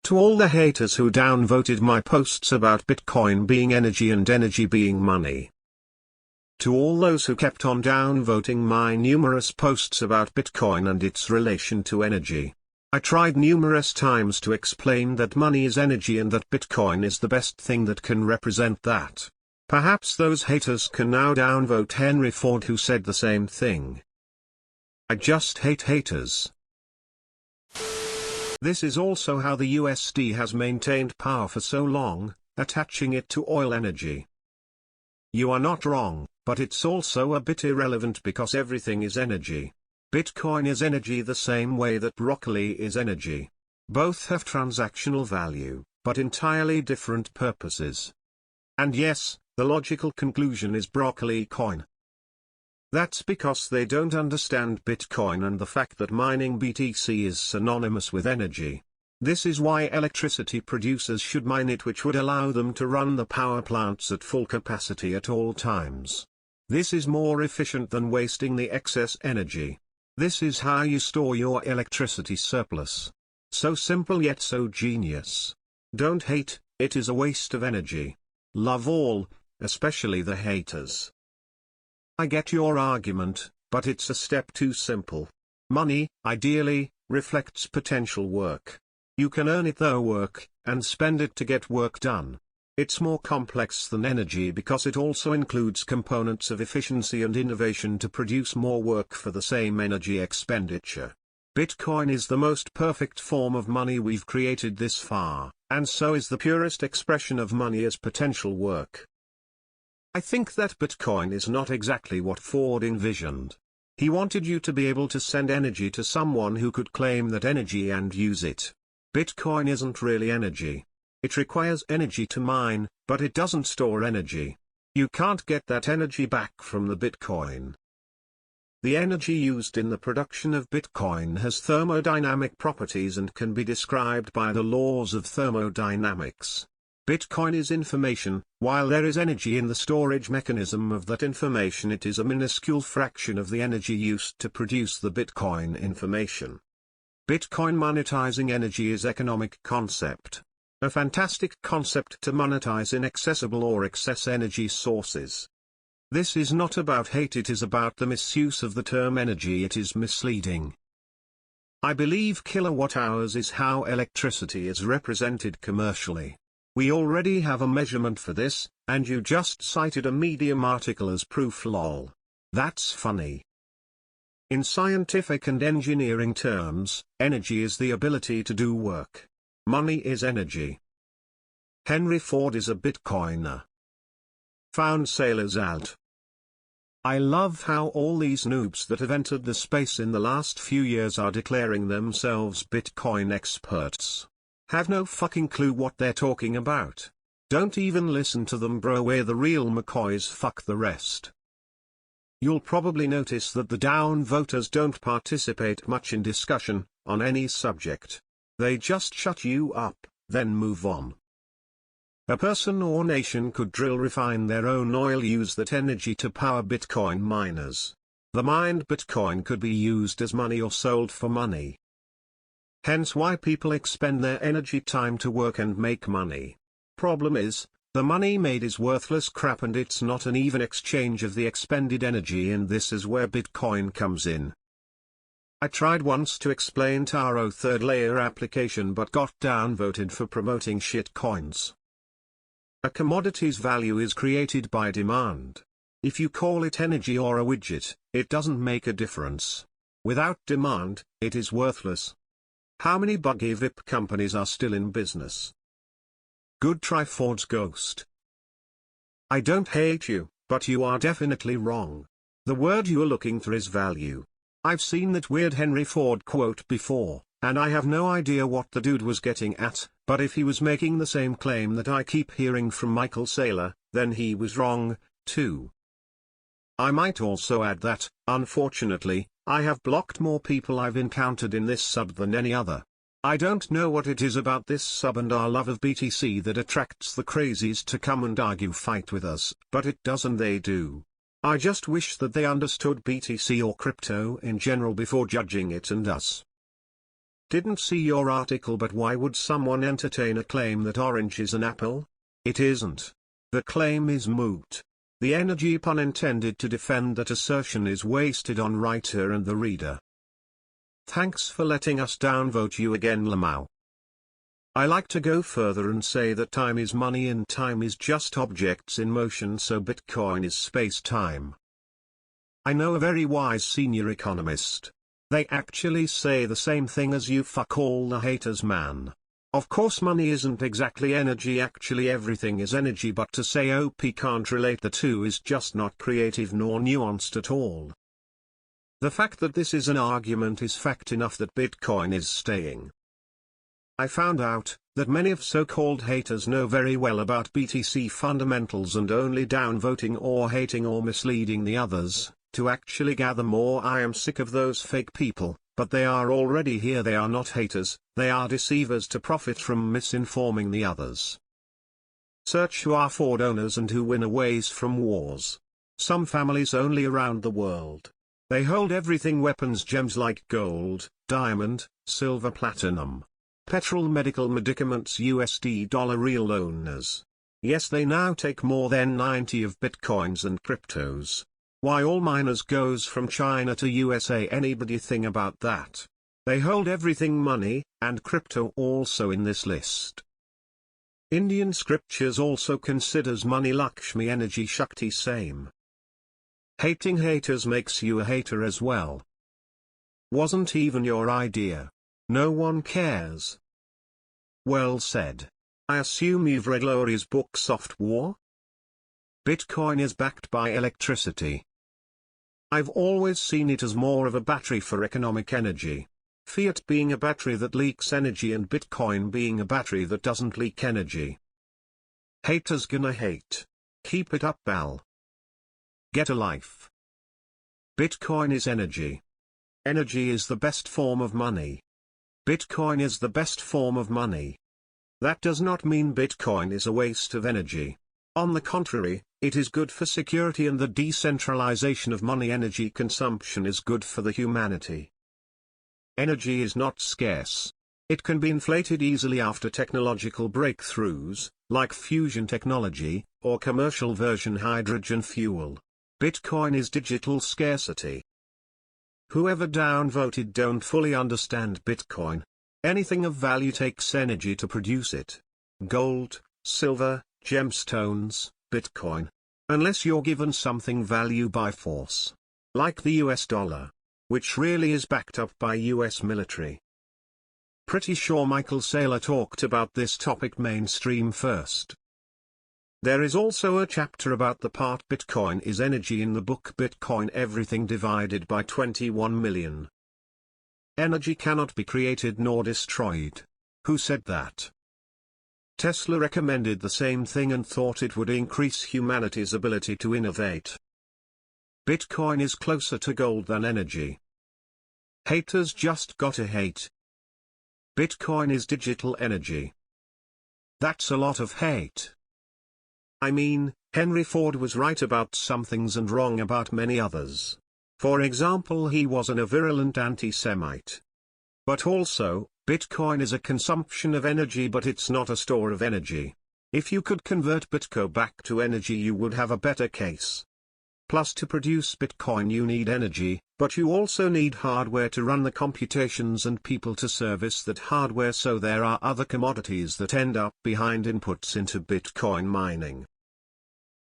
To all the haters who downvoted my posts about Bitcoin being energy and energy being money. To all those who kept on downvoting my numerous posts about Bitcoin and its relation to energy. I tried numerous times to explain that money is energy and that Bitcoin is the best thing that can represent that. Perhaps those haters can now downvote Henry Ford, who said the same thing. I just hate haters. This is also how the USD has maintained power for so long, attaching it to oil energy. You are not wrong, but it's also a bit irrelevant because everything is energy. Bitcoin is energy the same way that broccoli is energy. Both have transactional value, but entirely different purposes. And yes, the logical conclusion is broccoli coin. That's because they don't understand Bitcoin and the fact that mining BTC is synonymous with energy. This is why electricity producers should mine it, which would allow them to run the power plants at full capacity at all times. This is more efficient than wasting the excess energy. This is how you store your electricity surplus. So simple yet so genius. Don't hate, it is a waste of energy. Love all, especially the haters. I get your argument, but it's a step too simple. Money, ideally, reflects potential work. You can earn it through work, and spend it to get work done. It's more complex than energy because it also includes components of efficiency and innovation to produce more work for the same energy expenditure. Bitcoin is the most perfect form of money we've created this far, and so is the purest expression of money as potential work. I think that Bitcoin is not exactly what Ford envisioned. He wanted you to be able to send energy to someone who could claim that energy and use it. Bitcoin isn't really energy. It requires energy to mine, but it doesn't store energy. You can't get that energy back from the Bitcoin. The energy used in the production of Bitcoin has thermodynamic properties and can be described by the laws of thermodynamics. Bitcoin is information. While there is energy in the storage mechanism of that information, it is a minuscule fraction of the energy used to produce the Bitcoin information. Bitcoin monetizing energy is economic concept. A fantastic concept to monetize inaccessible or excess energy sources. This is not about hate, it is about the misuse of the term energy. It is misleading. I believe kilowatt hours is how electricity is represented commercially. We already have a measurement for this, and you just cited a Medium article as proof. Lol. That's funny. In scientific and engineering terms, energy is the ability to do work. Money is energy. Henry Ford is a Bitcoiner. Found sailors out. I love how all these noobs that have entered the space in the last few years are declaring themselves Bitcoin experts. Have no fucking clue what they're talking about. Don't even listen to them, bro. We're the real McCoys, fuck the rest. You'll probably notice that the downvoters don't participate much in discussion, on any subject. They just shut you up, then move on. A person or nation could drill, refine their own oil, use that energy to power Bitcoin miners. The mined Bitcoin could be used as money or sold for money. Hence why people expend their energy time to work and make money. Problem is, the money made is worthless crap and it's not an even exchange of the expended energy, and this is where Bitcoin comes in. I tried once to explain Taro third layer application but got downvoted for promoting shit coins. A commodity's value is created by demand. If you call it energy or a widget, it doesn't make a difference. Without demand, it is worthless. How many buggy VIP companies are still in business? Good try, Ford's ghost. I don't hate you, but you are definitely wrong. The word you are looking for is value. I've seen that weird Henry Ford quote before, and I have no idea what the dude was getting at, but if he was making the same claim that I keep hearing from Michael Saylor, then he was wrong, too. I might also add that, unfortunately, I have blocked more people I've encountered in this sub than any other. I don't know what it is about this sub and our love of BTC that attracts the crazies to come and argue fight with us, but it does and they do. I just wish that they understood BTC or crypto in general before judging it and us. Didn't see your article, but why would someone entertain a claim that orange is an apple? It isn't. The claim is moot. The energy pun intended to defend that assertion is wasted on writer and the reader. Thanks for letting us downvote you again, Lamau. I like to go further and say that time is money and time is just objects in motion, so Bitcoin is space-time. I know a very wise senior economist. They actually say the same thing as you fuck all the haters, man. Of course money isn't exactly energy, actually everything is energy, but to say OP can't relate the two is just not creative nor nuanced at all. The fact that this is an argument is fact enough that Bitcoin is staying. I found out that many of so-called haters know very well about BTC fundamentals and only downvoting or hating or misleading the others, to actually gather more. I am sick of those fake people, but they are already here. They are not haters, they are deceivers to profit from misinforming the others. Search who are Ford owners and who win aways from wars. Some families only around the world. They hold everything: weapons, gems like gold, diamond, silver, platinum. Petrol, medical, medicaments, USD, dollar, real owners. Yes, they now take more than 90 of bitcoins and cryptos. Why all miners goes from China to USA? Anybody think about that? They hold everything money, and crypto also in this list. Indian scriptures also considers money Lakshmi, energy, Shakti, same. Hating haters makes you a hater as well. Wasn't even your idea. No one cares. Well said. I assume you've read Lowry's book Soft War? Bitcoin is backed by electricity. I've always seen it as more of a battery for economic energy. Fiat being a battery that leaks energy and Bitcoin being a battery that doesn't leak energy. Haters gonna hate. Keep it up, Bal. Get a life. Bitcoin is energy. Energy is the best form of money. Bitcoin is the best form of money. That does not mean Bitcoin is a waste of energy. On the contrary, it is good for security, and the decentralization of money energy consumption is good for the humanity. Energy is not scarce. It can be inflated easily after technological breakthroughs, like fusion technology, or commercial version hydrogen fuel. Bitcoin is digital scarcity. Whoever downvoted don't fully understand Bitcoin. Anything of value takes energy to produce it. Gold, silver, gemstones, Bitcoin. Unless you're given something value by force. Like the US dollar. Which really is backed up by US military. Pretty sure Michael Saylor talked about this topic mainstream first. There is also a chapter about the part Bitcoin is energy in the book Bitcoin Everything divided by 21 million. Energy cannot be created nor destroyed. Who said that? Tesla recommended the same thing and thought it would increase humanity's ability to innovate. Bitcoin is closer to gold than energy. Haters just gotta hate. Bitcoin is digital energy. That's a lot of hate. I mean, Henry Ford was right about some things and wrong about many others. For example, he wasn't a virulent anti-Semite. But also, Bitcoin is a consumption of energy, but it's not a store of energy. If you could convert Bitcoin back to energy, you would have a better case. Plus, to produce Bitcoin you need energy, but you also need hardware to run the computations and people to service that hardware, so there are other commodities that end up behind inputs into Bitcoin mining.